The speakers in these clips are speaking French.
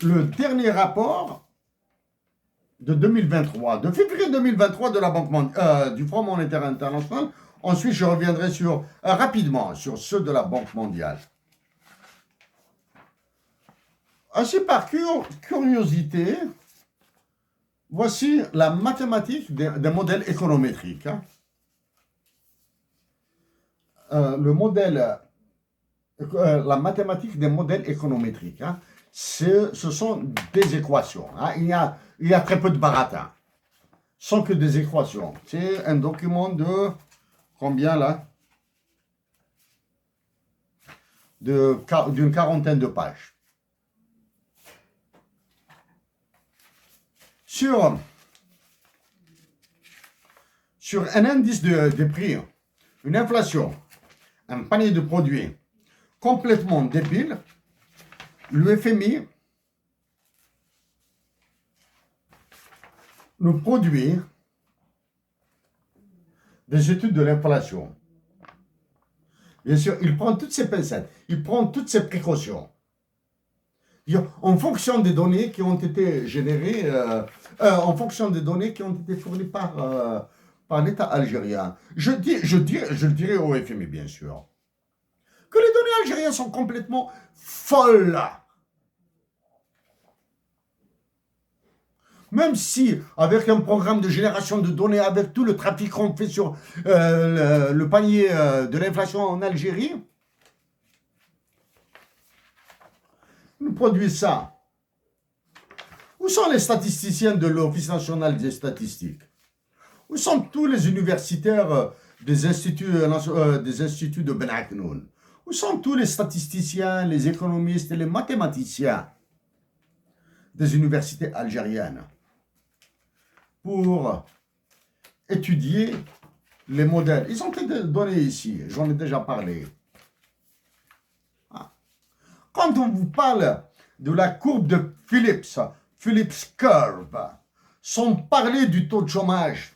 le dernier rapport de 2023, de février 2023 de la du Fonds monétaire international. Ensuite, je reviendrai rapidement sur ceux de la Banque mondiale. Ainsi, par curiosité, voici la mathématique des modèles économétriques. La mathématique des modèles économétriques, ce sont des équations. Il y a très peu de baratin. Ce sont que des équations. C'est un document de combien là? D'une quarantaine de pages. Sur un indice de prix, une inflation, un panier de produits complètement débile, le FMI nous produit des études de l'inflation. Bien sûr, il prend toutes ses pincettes, il prend toutes ses précautions. En fonction des données qui ont été générées, en fonction des données qui ont été fournies par l'État algérien. Je le dirai au FMI, bien sûr, que les données algériennes sont complètement folles. Même si, avec un programme de génération de données, avec tout le trafic qu'on fait sur le panier de l'inflation en Algérie, nous produisent ça. Où sont les statisticiens de l'Office national des statistiques? Où sont tous les universitaires des instituts de Ben Aknoun? Où sont tous les statisticiens, les économistes et les mathématiciens des universités algériennes pour étudier les modèles? Ils ont été donnés ici, j'en ai déjà parlé. Quand on vous parle de la courbe de Phillips Curve, sans parler du taux de chômage,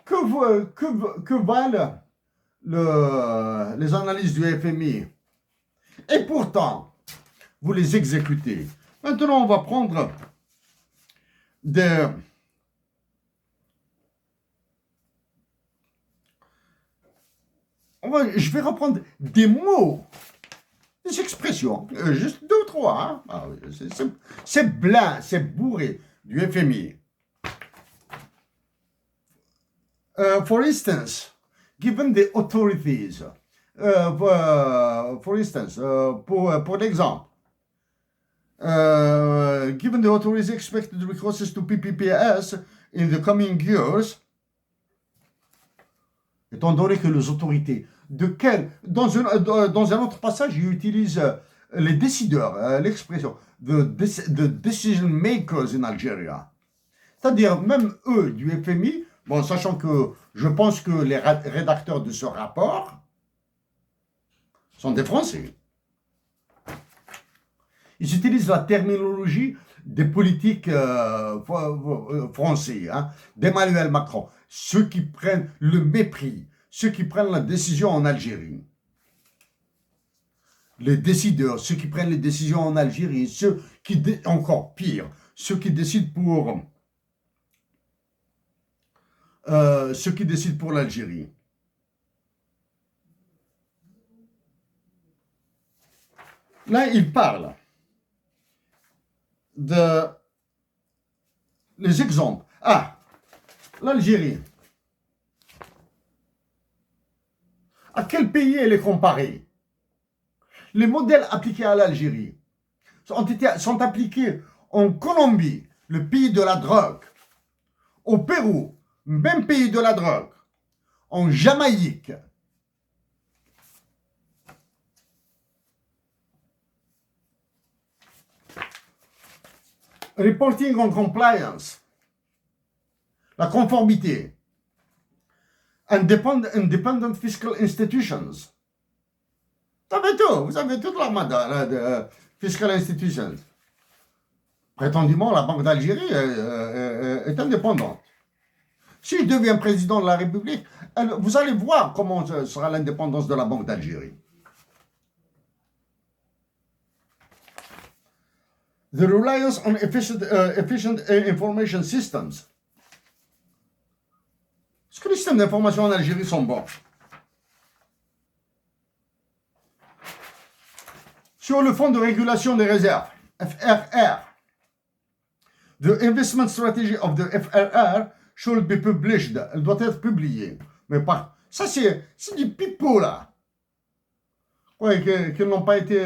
que valent les analyses du FMI? Et pourtant, vous les exécutez. Maintenant, on va prendre je vais reprendre des mots, des expressions, juste 2 ou 3. C'est blanc, c'est bourré du FMI. For instance, given the authorities, for instance, pour l'exemple, given the authorities expected recourses to PPPS in the coming years, étant donné que les autorités, dans un autre passage, il utilise les décideurs, l'expression, the decision makers in Algeria. C'est-à-dire, même eux, du FMI, bon, sachant que je pense que les rédacteurs de ce rapport sont des Français. Ils utilisent la terminologie des politiques français, d'Emmanuel Macron. Ceux qui prennent le mépris, ceux qui prennent la décision en Algérie. Les décideurs, ceux qui prennent les décisions en Algérie, ceux qui, encore pire, ceux qui décident pour l'Algérie. Là, il parle les exemples. L'Algérie. À quel pays elle est comparée? Les modèles appliqués à l'Algérie sont appliqués en Colombie, le pays de la drogue, au Pérou, même pays de la drogue, en Jamaïque, reporting on compliance, la conformité, independent fiscal institutions. Vous avez toute l'armada de fiscal institutions. Prétendument, la Banque d'Algérie est indépendante. S'il devient président de la République, vous allez voir comment sera l'indépendance de la Banque d'Algérie. The reliance on efficient information systems. Est-ce que les systèmes d'information en Algérie sont bons? Sur le fonds de régulation des réserves, FRR, the investment strategy of the FRR should be published. Elle doit être publiée. Mais pas. Ça, c'est du pipeau, là. Ouais, qui n'ont pas été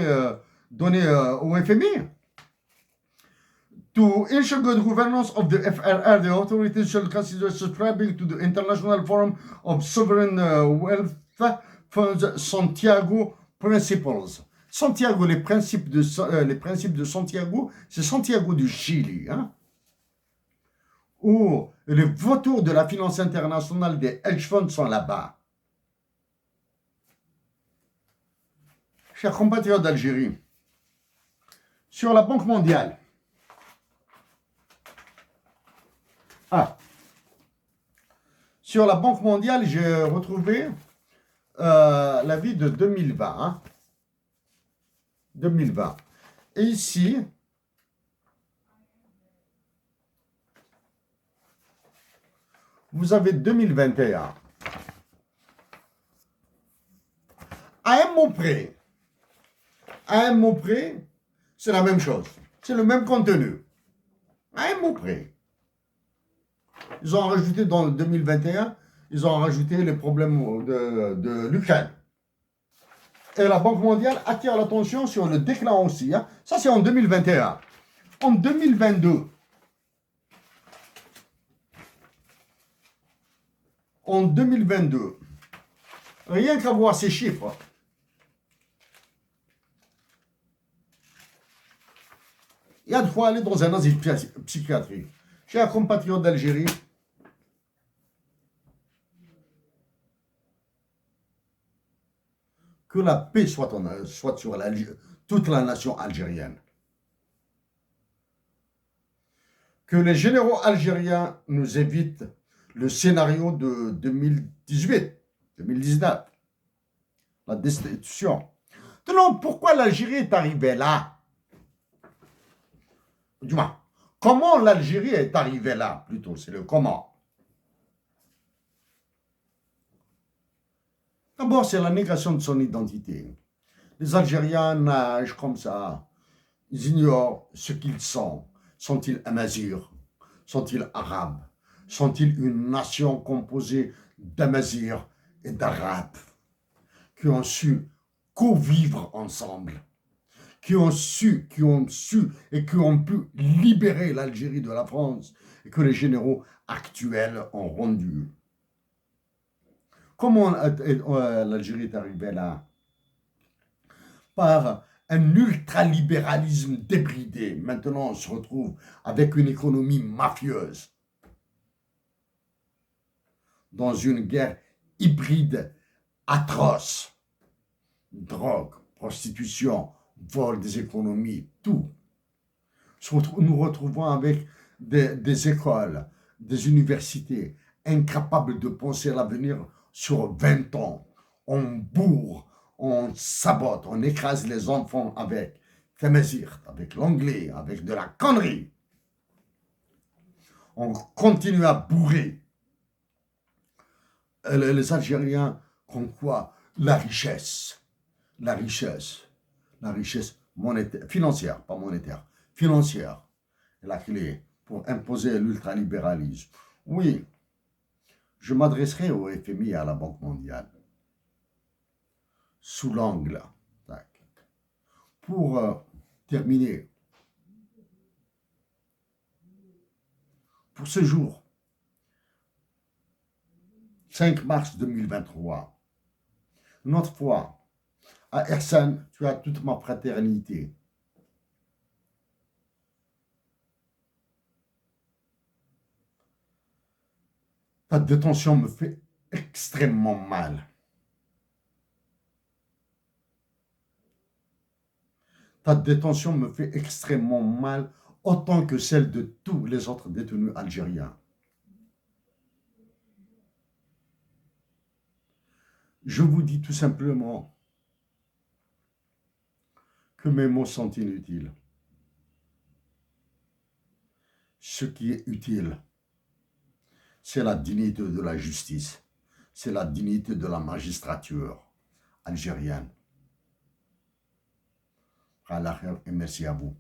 donnés au FMI. To ensure good governance of the FRR, the authorities shall consider subscribing to the International Forum of Sovereign Wealth Funds Santiago Principles. Santiago, les principes de Santiago, c'est Santiago du Chili, hein, où les vautours de la finance internationale des hedge funds sont là-bas. Chers compatriotes d'Algérie, sur la Banque mondiale, sur la Banque mondiale, j'ai retrouvé l'avis de 2020. Hein, 2020. Et ici, vous avez 2021. À un mot près, c'est la même chose. C'est le même contenu. À un mot près. Ils ont rajouté dans 2021, ils ont rajouté les problèmes de l'Ukraine. Et la Banque mondiale attire l'attention sur le déclin aussi. Hein. Ça, c'est en 2021. En 2022, rien qu'à voir ces chiffres, il y a de quoi aller dans un asile psychiatrique. Chers compatriotes d'Algérie, que la paix soit sur toute la nation algérienne. Que les généraux algériens nous évitent le scénario de 2018, 2019, la destitution. Donc, pourquoi l'Algérie est arrivée là? Du moins, comment l'Algérie est arrivée là, plutôt, c'est le comment. D'abord, c'est la négation de son identité. Les Algériens nagent comme ça. Ils ignorent ce qu'ils sont. Sont-ils amazirs? Sont-ils arabes? Sont-ils une nation composée d'amazirs et d'arabes qui ont su co-vivre ensemble, qui ont su et qui ont pu libérer l'Algérie de la France et que les généraux actuels ont rendu? Comment l'Algérie est arrivée là? Par un ultralibéralisme débridé. Maintenant, on se retrouve avec une économie mafieuse dans une guerre hybride atroce. Drogue, prostitution, vol des économies, tout. Nous retrouvons avec des écoles, des universités incapables de penser à l'avenir sur 20 ans. On bourre, on sabote, on écrase les enfants avec Tamazirt, avec l'anglais, avec de la connerie. On continue à bourrer. Les Algériens ont quoi? La richesse monétaire, financière, pas monétaire, financière, est la clé pour imposer l'ultralibéralisme. Oui, je m'adresserai au FMI et à la Banque mondiale sous l'angle. Pour terminer, pour ce jour, 5 mars 2023, notre foi, à Ersan, tu as toute ma fraternité. Ta détention me fait extrêmement mal. Ta détention me fait extrêmement mal, autant que celle de tous les autres détenus algériens. Je vous dis tout simplement que mes mots sont inutiles. ce qui est utile, c'est la dignité de la justice, c'est la dignité de la magistrature algérienne. Allah et merci à vous.